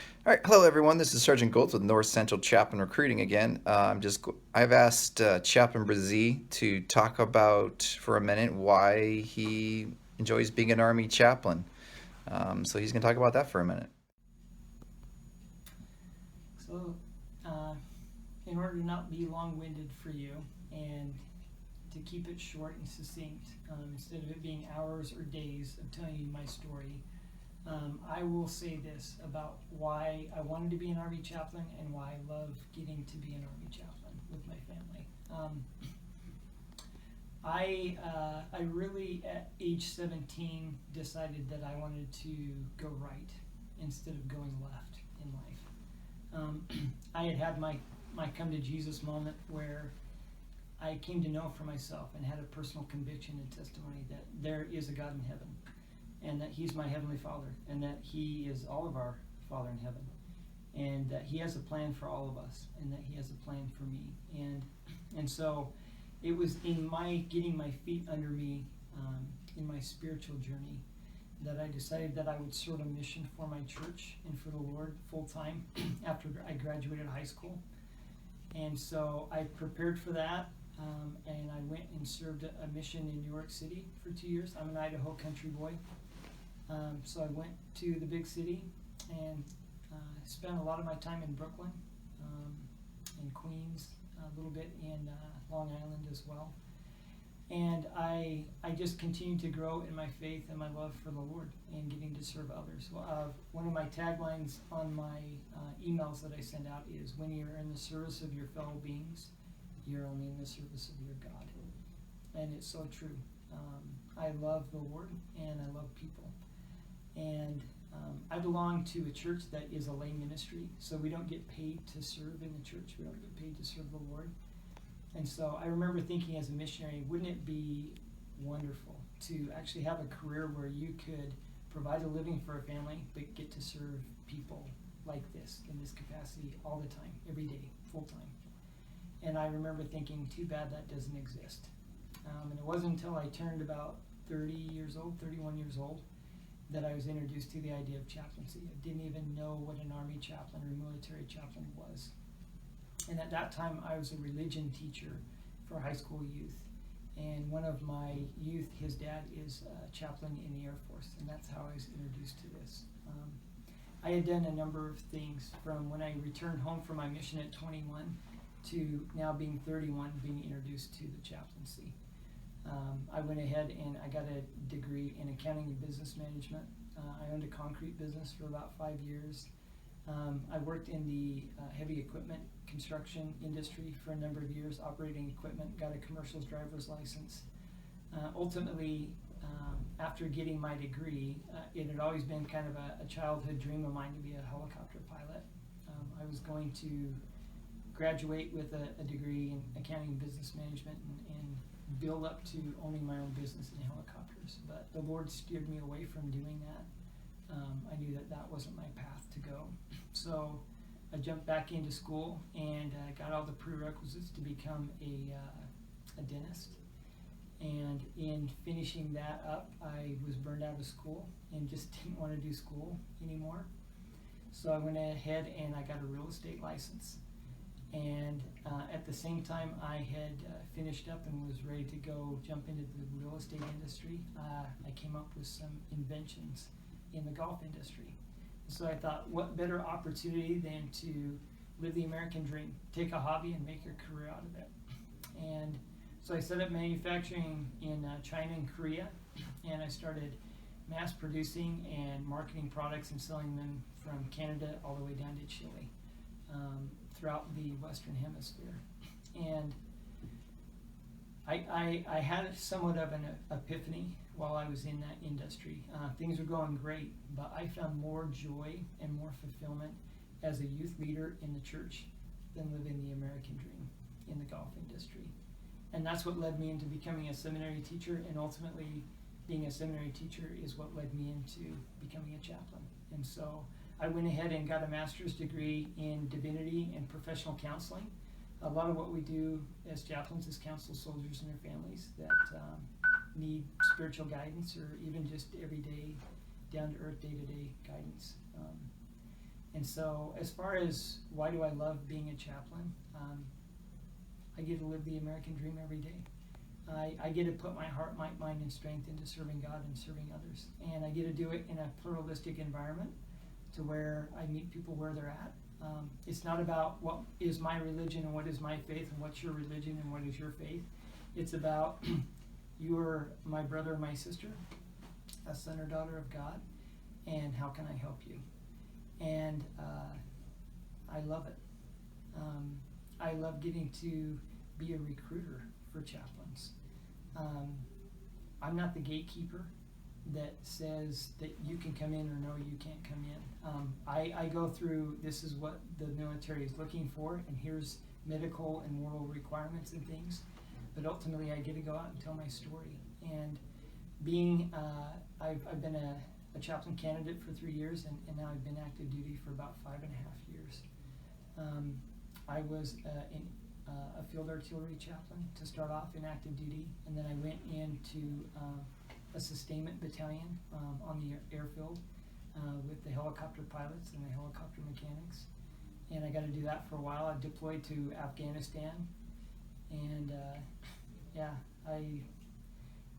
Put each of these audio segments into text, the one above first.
All right, hello everyone. This is Sergeant Goltz with North Central Chaplain Recruiting again. I've asked Chaplain Brizzee to talk about for a minute why he enjoys being an Army chaplain. So he's going to talk about that for a minute. So, uh, in order to not be long winded for you and to keep it short and succinct, instead of it being hours or days of telling you my story, I will say this about why I wanted to be an Army chaplain and why I love getting to be an Army chaplain with my family. I really, at age 17, decided that I wanted to go right instead of going left in life. I had my come to Jesus moment where I came to know for myself and had a personal conviction and testimony that there is a God in heaven and that He's my Heavenly Father and that He is all of our Father in heaven and that He has a plan for all of us and that He has a plan for me. And so it was in my getting my feet under me in my spiritual journey that I decided that I would serve a mission for my church and for the Lord full time after I graduated high school. And so I prepared for that, and I went and served a mission in New York City for 2 years. I'm an Idaho country boy. So I went to the big city and spent a lot of my time in Brooklyn, in Queens, a little bit in Long Island as well. And I just continued to grow in my faith and my love for the Lord and getting to serve others. One of my taglines on my emails that I send out is, when you're in the service of your fellow beings, you're only in the service of your God. And it's so true. I love the Lord and I love people. And I belong to a church that is a lay ministry, so we don't get paid to serve in the church. We don't get paid to serve the Lord. And so I remember thinking as a missionary, wouldn't it be wonderful to actually have a career where you could provide a living for a family, but get to serve people like this, in this capacity, all the time, every day, full time. And I remember thinking, too bad that doesn't exist. And it wasn't until I turned about 31 years old, that I was introduced to the idea of chaplaincy. I didn't even know what an Army chaplain or military chaplain was. And at that time, I was a religion teacher for high school youth. And one of my youth, his dad is a chaplain in the Air Force, and that's how I was introduced to this. I had done a number of things from when I returned home from my mission at 21 to now being 31, being introduced to the chaplaincy. I went ahead and I got a degree in accounting and business management. I owned a concrete business for about 5 years. I worked in the heavy equipment construction industry for a number of years, operating equipment, got a commercial driver's license. Ultimately, after getting my degree, it had always been kind of a childhood dream of mine to be a helicopter pilot. I was going to graduate with a degree in accounting and business management and build up to owning my own business in helicopters. But the Lord steered me away from doing that. I knew that wasn't my path to go. So I jumped back into school and got all the prerequisites to become a dentist. And in finishing that up, I was burned out of school and just didn't want to do school anymore. So I went ahead and I got a real estate license. And at the same time, I had finished up and was ready to go jump into the real estate industry. I came up with some inventions in the golf industry. So I thought, what better opportunity than to live the American dream, take a hobby and make your career out of it. And so I set up manufacturing in China and Korea, and I started mass producing and marketing products and selling them from Canada all the way down to Chile, throughout the Western Hemisphere. And I had somewhat of an epiphany while I was in that industry. Things were going great, but I found more joy and more fulfillment as a youth leader in the church than living the American dream in the golf industry. And that's what led me into becoming a seminary teacher, and ultimately being a seminary teacher is what led me into becoming a chaplain. And so I went ahead and got a master's degree in divinity and professional counseling. A lot of what we do as chaplains is counsel soldiers and their families that need spiritual guidance or even just everyday, down-to-earth, day-to-day guidance. And so, as far as why do I love being a chaplain, I get to live the American dream every day. I get to put my heart, my mind, and strength into serving God and serving others. And I get to do it in a pluralistic environment to where I meet people where they're at. It's not about what is my religion and what is my faith and what's your religion and what is your faith. It's about you are my brother or my sister, a son or daughter of God, and how can I help you? And I love it. I love getting to be a recruiter for chaplains. I'm not the gatekeeper that says that you can come in or no, you can't come in. I go through, this is what the military is looking for, and here's medical and moral requirements and things. But ultimately, I get to go out and tell my story. And being, I've been a chaplain candidate for 3 years, and now I've been active duty for about 5.5 years. I was a field artillery chaplain to start off in active duty, and then I went into a sustainment battalion on the airfield with the helicopter pilots and the helicopter mechanics. And I got to do that for a while. I deployed to Afghanistan, and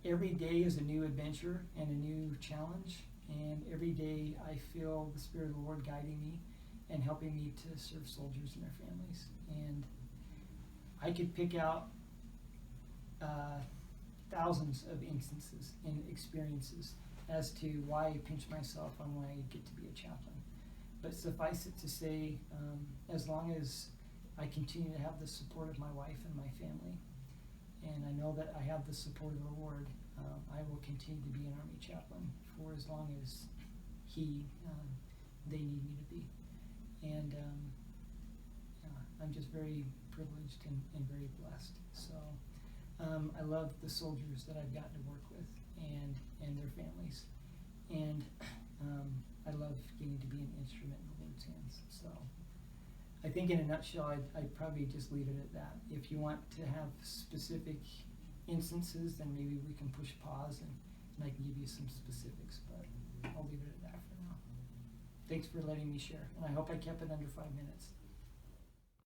every day is a new adventure and a new challenge, and every day I feel the Spirit of the Lord guiding me and helping me to serve soldiers and their families. And I could pick out thousands of instances and experiences as to why I pinch myself on why I get to be a chaplain. But suffice it to say, as long as I continue to have the support of my wife and my family, and I know that I have the support of the Lord, I will continue to be an Army chaplain for as long as they need me to be. And I'm just very privileged and very blessed. So I love the soldiers that I've gotten to work with and their families. And I love getting to be an instrument in the Lord's hands. So I think in a nutshell, I'd probably just leave it at that. If you want to have specific instances, then maybe we can push pause and I can give you some specifics, but I'll leave it at that for now. Thanks for letting me share, and I hope I kept it under 5 minutes.